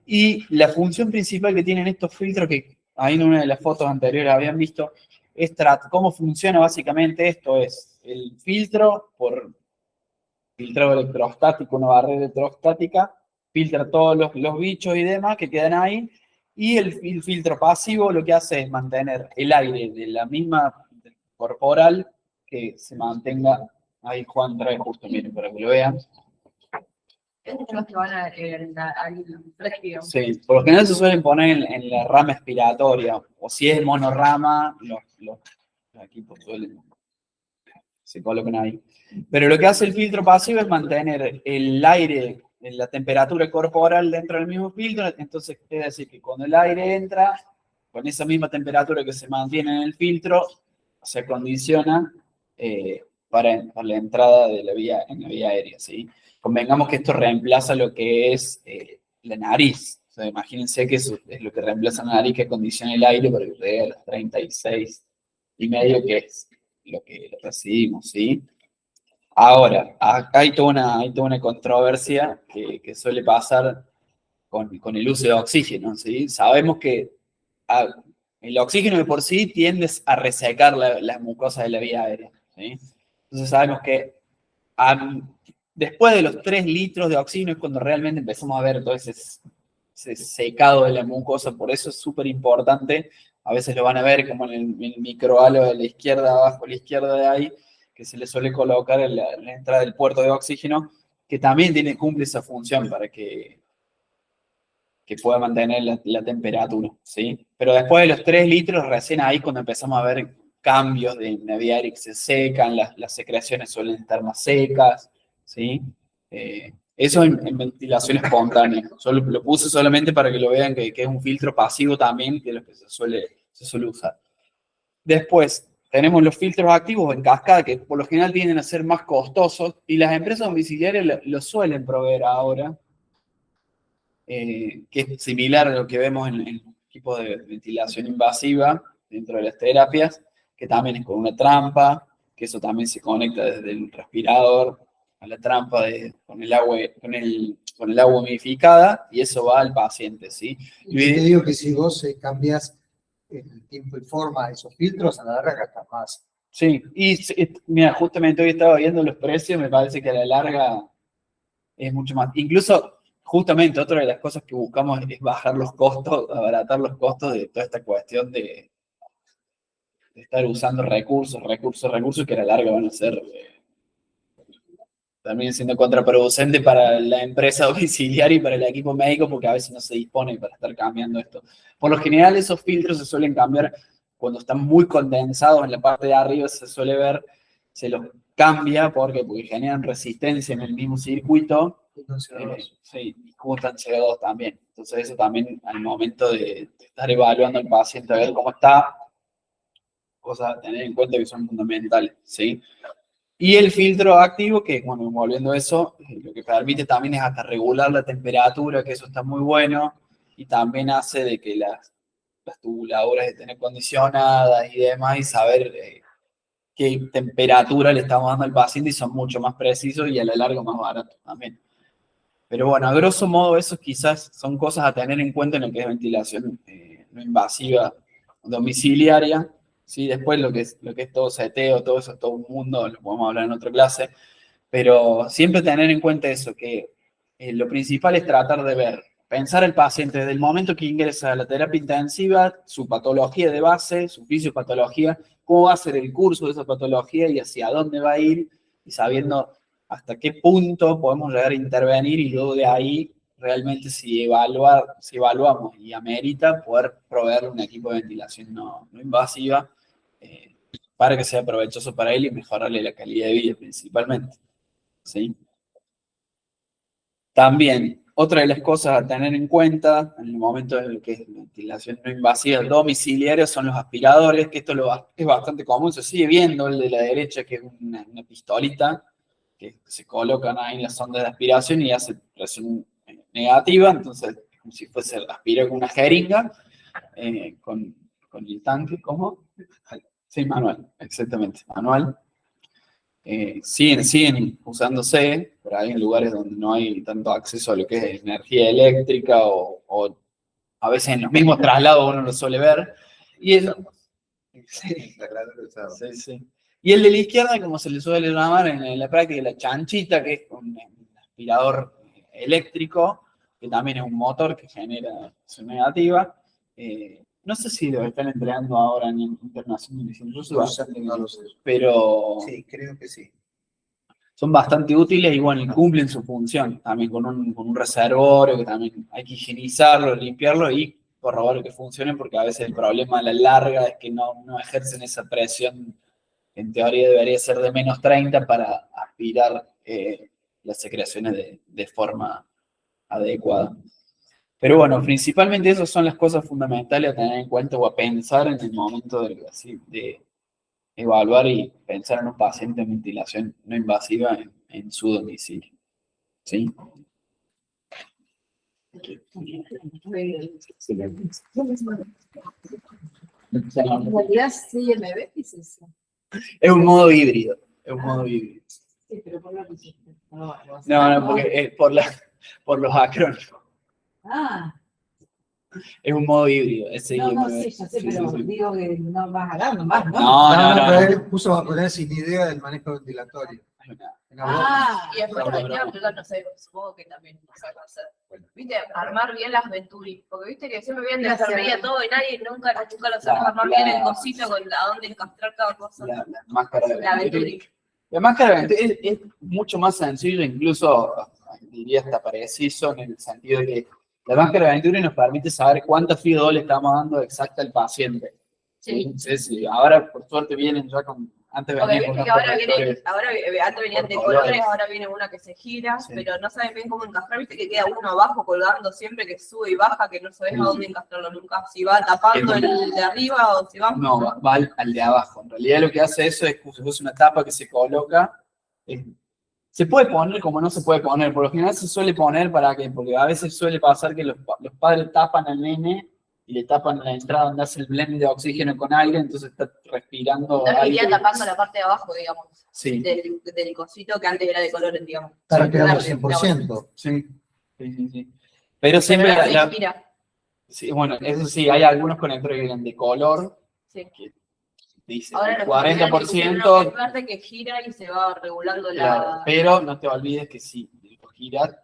Y la función principal que tienen estos filtros, que ahí en una de las fotos anteriores habían visto, es cómo funciona básicamente esto. Es el filtro por filtrado electrostático, una barrera electrostática, filtra todos los bichos y demás que quedan ahí, y el filtro pasivo lo que hace es mantener el aire de la misma corporal, que se mantenga. Ahí Juan trae justo, miren, para que lo vean. Estos son los que van al respiro. Sí, por lo general se suelen poner en la rama expiratoria, o si es monorrama, los equipos se colocan ahí. Pero lo que hace el filtro pasivo es mantener el aire en la temperatura corporal dentro del mismo filtro. Entonces, es decir, que cuando el aire entra, con esa misma temperatura que se mantiene en el filtro, se condiciona para la entrada de en la vía aérea, ¿sí? Convengamos que esto reemplaza lo que es la nariz. O sea, imagínense que eso es lo que reemplaza la nariz, que condiciona el aire para que llegue a los 36,5, que es lo que recibimos, ¿sí? Ahora, acá hay toda una controversia que suele pasar con el uso de oxígeno, ¿sí? Sabemos que el oxígeno de por sí tiende a resecar las mucosas de la vía aérea, ¿sí? Entonces sabemos que después de los 3 litros de oxígeno es cuando realmente empezamos a ver todo ese secado de la mucosa. Por eso es súper importante. A veces lo van a ver como en el microhalo de la izquierda, abajo a la izquierda de ahí, que se le suele colocar en la entrada del puerto de oxígeno, que también cumple esa función para que pueda mantener la temperatura, ¿sí? Pero después de los 3 litros, recién ahí cuando empezamos a ver cambios de la vía aérea que se secan, las secreciones suelen estar más secas, ¿sí? Eso en ventilación espontánea. Solo lo puse solamente para que lo vean que es un filtro pasivo también, que es lo que se suele usar. Después, tenemos los filtros activos en cascada, que por lo general tienden a ser más costosos, y las empresas domiciliarias lo suelen proveer ahora, que es similar a lo que vemos en el equipo de ventilación invasiva dentro de las terapias, que también es con una trampa, que eso también se conecta desde el respirador, la trampa con el agua humidificada y eso va al paciente, ¿sí? Y te digo que si vos cambias el tiempo y forma de esos filtros, a la larga gastas más. Sí, y mira, justamente hoy estaba viendo los precios, me parece que a la larga es mucho más. Incluso, justamente, otra de las cosas que buscamos es bajar los costos, abaratar los costos de toda esta cuestión de estar usando recursos, que a la larga van a ser también siendo contraproducente para la empresa domiciliaria y para el equipo médico, porque a veces no se dispone para estar cambiando esto. Por lo general, esos filtros se suelen cambiar cuando están muy condensados en la parte de arriba, se suele ver, se los cambia porque generan resistencia en el mismo circuito. Sí, y juntan CO2 también. Entonces eso también al momento de estar evaluando al paciente a ver cómo está, cosas a tener en cuenta que son fundamentales, ¿sí? Y el filtro activo, que bueno, volviendo a eso, lo que permite también es hasta regular la temperatura, que eso está muy bueno, y también hace de que las tubuladoras estén acondicionadas y demás, y saber qué temperatura le estamos dando al paciente, y son mucho más precisos y a la larga más baratos también. Pero bueno, a grosso modo, eso quizás son cosas a tener en cuenta en lo que es ventilación no invasiva domiciliaria. ¿Sí? Después lo que es todo seteo, todo eso es todo un mundo, lo podemos hablar en otra clase, pero siempre tener en cuenta eso, que lo principal es tratar de ver, pensar el paciente desde el momento que ingresa a la terapia intensiva, su patología de base, su fisiopatología, cómo va a ser el curso de esa patología y hacia dónde va a ir, y sabiendo hasta qué punto podemos llegar a intervenir, y luego de ahí realmente si evaluamos y amerita poder proveerle un equipo de ventilación no invasiva, para que sea provechoso para él y mejorarle la calidad de vida principalmente, ¿sí? También, otra de las cosas a tener en cuenta en el momento de lo que es ventilación no invasiva domiciliaria son los aspiradores, que esto es bastante común, se sigue viendo el de la derecha, que es una pistolita que se colocan ahí en las sondas de aspiración y hace presión negativa, entonces como si fuese aspirar con una jeringa, con el tanque, ¿cómo? Sí, manual, exactamente, manual. Siguen usándose, pero hay en lugares donde no hay tanto acceso a lo que es energía eléctrica o a veces en los mismos traslados uno lo suele ver. Y sí. Y el de la izquierda, como se le suele llamar en la práctica, la chanchita, que es un aspirador eléctrico, que también es un motor que genera acción negativa. No sé si lo están entregando ahora en internacional, No lo sé. Pero Sí, creo que sí. son bastante útiles y bueno, cumplen su función también con un reservorio que también hay que higienizarlo, limpiarlo y corroborar que funcionen, porque a veces el problema a la larga es que no ejercen esa presión. En teoría debería ser de menos 30 para aspirar las secreciones de forma adecuada. Pero bueno, principalmente esas son las cosas fundamentales a tener en cuenta o a pensar en el momento de evaluar y pensar en un paciente en ventilación no invasiva en su domicilio. ¿Sí? En realidad, CMB, ¿qué es eso? Es un modo híbrido. Es un modo híbrido. Sí, pero por la pusiste. No, porque es por los acrónimos. Ah, Es un modo híbrido. Sí, no, sí, ya sé, pero digo que no vas a ganar nomás, ¿no? No. Pero él puso a poner sin idea del manejo ventilatorio. Y después no sé, supongo que también no sabe hacer. Viste, armar bien las Venturi, porque viste que siempre vienen de enfermería todo y nadie nunca lo sabe armar bien el cosito con a dónde encastrar cada cosa. La máscara de La Venturi. Venturi. La máscara de Venturi es mucho más sencillo, incluso diría hasta preciso, en el sentido de que la máscara de Venturi nos permite saber cuánta FIO2 le estamos dando exacta al paciente. Sí. Entonces, ahora por suerte vienen ya con... Antes Porque venían viste con que antes venían de colores, ahora viene una que se gira, Sí. pero no saben bien cómo encastrar, viste que queda uno abajo colgando siempre, que sube y baja, que no sabes a dónde encastrarlo nunca, si va tapando el de arriba o si va... No, va al de abajo. En realidad lo que hace eso es que es una tapa que se coloca. Se puede poner como no se puede poner. Por lo general se suele poner porque a veces suele pasar que los padres tapan al nene y le tapan la entrada donde hace el blend de oxígeno con aire, entonces está respirando También iría aire. tapando la parte de abajo, digamos, Sí, del cosito que antes era de colores, digamos. Está Sí, quedando verde, 100%. sí, sí. Pero siempre Pero la- se gira. sí, bueno, eso sí, hay algunos conectores que vienen de color, Sí. que dicen Ahora los 40%, verde que gira y se va regulando claro, la. pero no te olvides que si lo giras,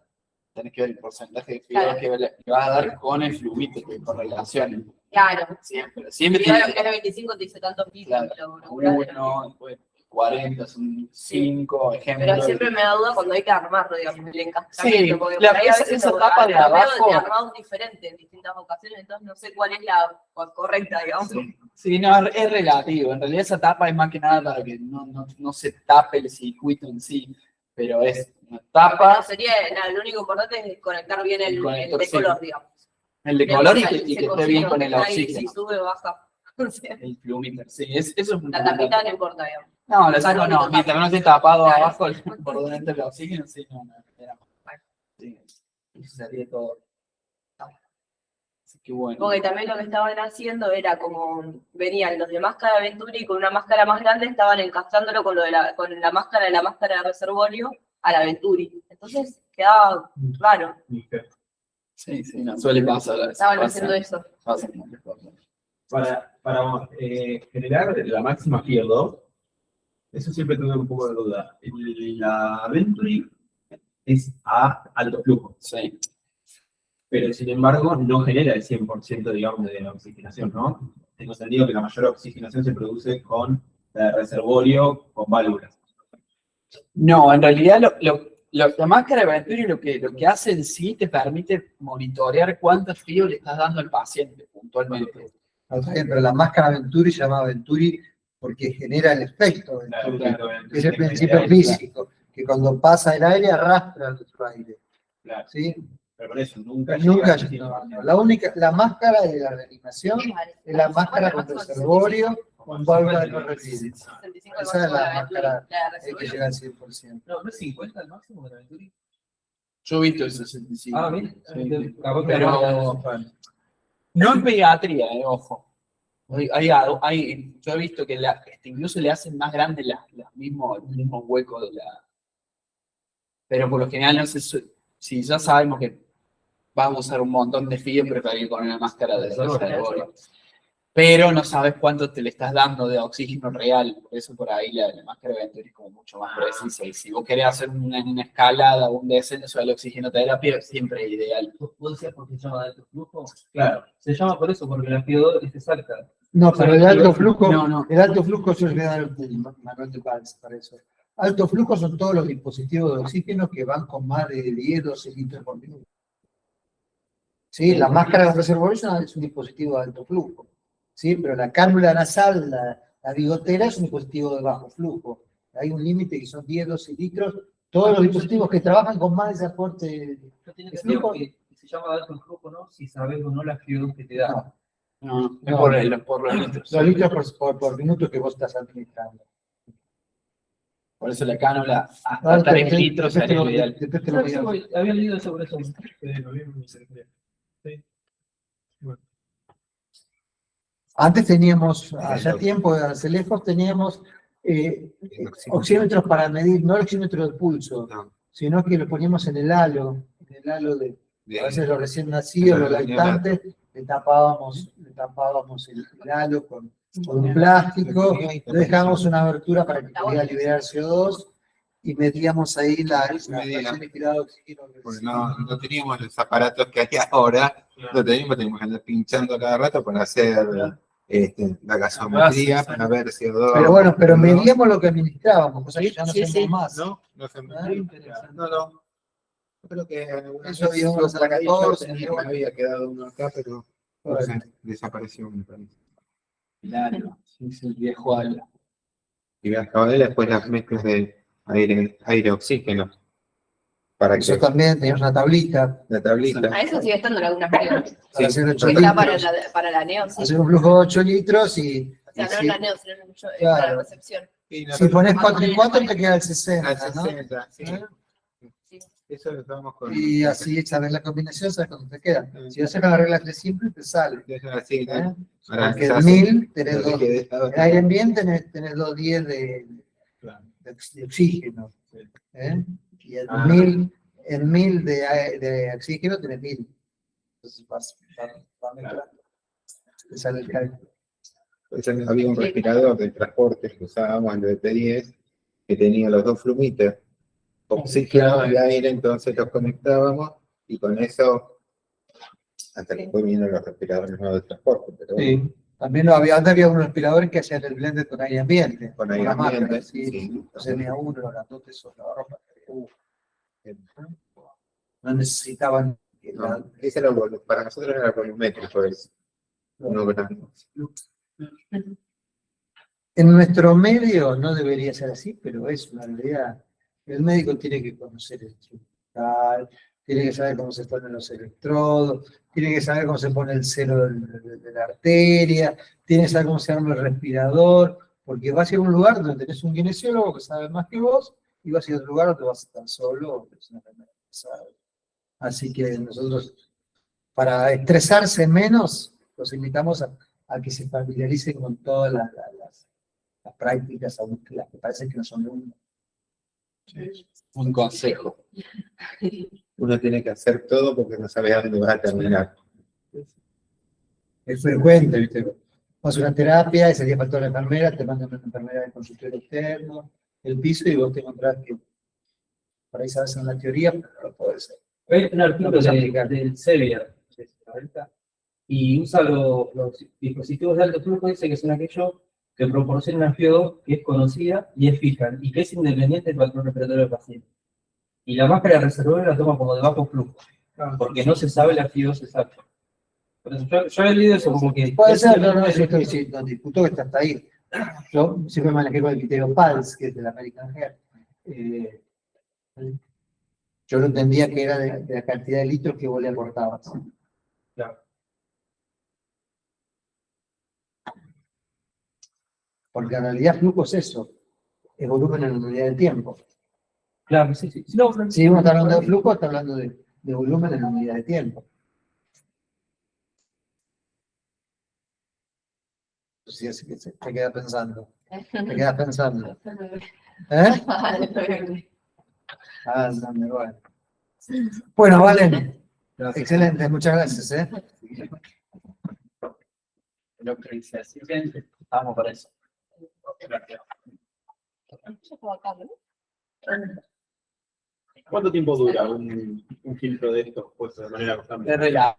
tenés que ver el porcentaje de fibra Claro. que vas a dar con el flumito, que correlaciona. Claro. Siempre Si tiene lo que es de 25 te dice tantos pisos. claro, 1, después 40, son 5 ejemplos. Pero siempre me da duda cuando hay que armarlo, digamos, el Sí, encasillamiento, porque la- por ahí a esa- veces esa lo- tapa de lo veo abajo- de armados diferentes en distintas ocasiones, entonces no sé cuál es la correcta, digamos. Sí, no, es relativo. En realidad esa tapa es más que nada para que no se tape el circuito en sí, pero es una tapa, Pero sería, lo único importante es conectar bien el conector, de sí. color, digamos. el de color y Ese que esté cosito bien con que el está ahí, oxígeno. Si sube o baja. O sea, El flumímetro, sí, eso es un la tapita no importa, digamos. No, la tapa no, Claro, mientras no esté tapado claro. abajo por dentro del oxígeno, sí, no, era sí, eso sería todo. Así que bueno. Porque también lo que estaban haciendo era como, venían los de máscara Venturi y con una máscara más grande estaban encastrándolo con con la máscara de reservorio a la Venturi. Entonces quedaba raro, Sí, no, suele pasar. estaban pasa- haciendo eso. pasa muchas cosas. Para generar la máxima field, eso siempre tuve un poco de duda. La Venturi es a alto flujo, Sí. pero sin embargo no genera el 100%, digamos, de la oxigenación, ¿no? Tengo entendido que la mayor oxigenación se produce con el reservorio, con válvulas. No, en realidad la máscara de Venturi lo que hace en sí te permite monitorear cuánto frío le estás dando al paciente puntualmente. No, está bien, pero la máscara Venturi se llama Venturi porque genera el efecto Venturi, que es el principio físico, que cuando pasa el aire arrastra el otro aire. Claro, ¿Sí? pero por eso nunca Nunca, llega al no, la máscara de la reanimación es la máscara con reservorio con válvula de correctividad. 65 Esa es la de máscara la de que reservorio. llega al 100%. No es 50 el máximo de la Venturi. Yo he visto el 65. bien. Sí. Capaz que Pero no en pediatría, ojo. Yo he visto que incluso le hacen más grande el mismo hueco de la. Pero por lo general, no sé si ya sabemos que vamos a usar un montón de fiebre para ir con una máscara de reservorio. Pero no sabes cuánto te le estás dando de oxígeno real. Por eso por ahí la máscara de Venturi es como mucho más precisa. Y si vos querés hacer una escalada o un descenso de la oxigenoterapia, siempre es ideal. ¿Puedo decir por qué se llama de alto flujo? Claro. Se llama por eso, porque la FIO2 es exacta. No, pero el alto flujo, No. el alto flujo yo les voy a dar el manual de Valls para eso. Alto flujo son todos los dispositivos de oxígeno que van con más de 10, 12 litros por minuto. Sí, la máscara de reservorio es un dispositivo de alto flujo. Sí, pero la cánula nasal, la bigotera es un dispositivo de bajo flujo. Hay un límite que son 10, 12 litros. Todos los dispositivos que trabajan con más de ese aporte. Yo tenía ¿Es entendido flujo? que se llama de alto flujo, ¿no? Si sabes o no la FIO2 que te da. No, es No. por los litros. Los litros por minuto que vos estás administrando. Por eso la cánula hasta Ahora, 3 litros después te sería lo- lo ideal. después te lo voy a- Había leído sobre eso. Antes teníamos, hace tiempo, en Celefos teníamos oxímetros para medir, no el oxímetro del pulso, sino que lo poníamos en el halo de, a veces los recién nacidos, los lactantes, le tapábamos el halo con un plástico, le dejábamos una abertura para que pudiera liberar CO2 y metíamos ahí la presión inspirada de oxígeno. Porque no teníamos los aparatos que hay ahora, teníamos que andar pinchando cada rato para hacer la gasometría, para ver CO2. Pero bueno, pero medíamos lo que administrábamos, cosa que ya no hacemos más. No se me no. Yo creo que Eso había unos a la 14, había quedado uno acá, pero no sé, desapareció, me parece. Claro, es el viejo halo. Y acabé después las mezclas de aire-oxígeno. Para que Eso también teníamos una tablita la tablita. A eso sigue estando en algunas pruebas. para hacer 8 Está litros, para la neo, sí. hacer un flujo de 8 litros y O sea, no sí, en la neo, sino en para Claro. la recepción. Y si pones 4 y 4 te queda el 60, al ¿no? 60, sí. ¿Eh? Sí. Eso lo usamos con... Y así sabes la combinación, sabes cuándo te queda. Si haces la regla 3 simple, te sale. Eso así, ¿no? ¿Eh? Ahora, Porque ya en sé 1000 tenés lo que dos. quede estado. En aire ambiente tenés 210 Claro. de oxígeno. Sí. ¿Eh? Y en Ah. 1000 de oxígeno tenés 1000. Entonces vas mezclando. Te sale el cálculo. Entonces, había un respirador de transporte que usábamos en el DP10 que tenía los dos flumites, oxígeno y aire, entonces los conectábamos y con eso, hasta que después vinieron los respiradores nuevos de transporte. Pero Sí. También antes había unos respiradores que hacían el blend con aire ambiente. con aire una marca, ambiente, sí. sí. Los NA1, los grandotes, esos, la ropa. No necesitaban. No, ese era para nosotros era volumétrico eso. Uno grande. En nuestro medio no debería ser así, pero es una realidad. El médico tiene que conocer el instrumental, tiene que saber cómo se ponen los electrodos, tiene que saber cómo se pone el celo de la arteria, tiene que saber cómo se arma el respirador, porque vas a ir a un lugar donde tenés un kinesiólogo que sabe más que vos, y vas a ir a otro lugar donde vas a estar solo, es una enfermedad que sabe. Así que nosotros, para estresarse menos, los invitamos a que se familiaricen con todas las prácticas, aunque las que parecen que no son de uno. Un consejo. Uno tiene que hacer todo porque no sabe a dónde va a terminar. Es frecuente, ¿viste? Vas a una terapia, ese día faltó la enfermera, te mandan una enfermera de consultorio externo, el piso, y vos te encontrás que por ahí sabes en la teoría, pero no lo podés hacer. Hay un artículo Vamos a aplicar. del Sevier, y usa los dispositivos de alto flujo, dice que son aquellos que proporcionan una FIO que es conocida y es fija, y que es independiente del patrón respiratorio del paciente. Y la máscara reservable la toma como de bajo flujo, porque no se sabe la FIO exacta. Por eso yo he leído eso como que... Puede ser, no, no discuto que está hasta ahí. Yo siempre manejé con el criterio PALS, que es del American Heart. Yo no entendía que era de la cantidad de litros que vos le aportabas. Claro. Porque en realidad flujo es eso, es volumen en la unidad de tiempo. Claro, sí, sí. No, Si uno está hablando de flujo, está hablando de volumen en la unidad de tiempo. Sí, así que te queda pensando. Te quedas pensando. ¿Eh? Ah, no, bueno. Bueno, Valen. Excelente, muchas gracias. Lo que dice así, bien, estamos para eso. Gracias. ¿Cuánto tiempo dura un filtro de estos puesto de manera constante? Desde la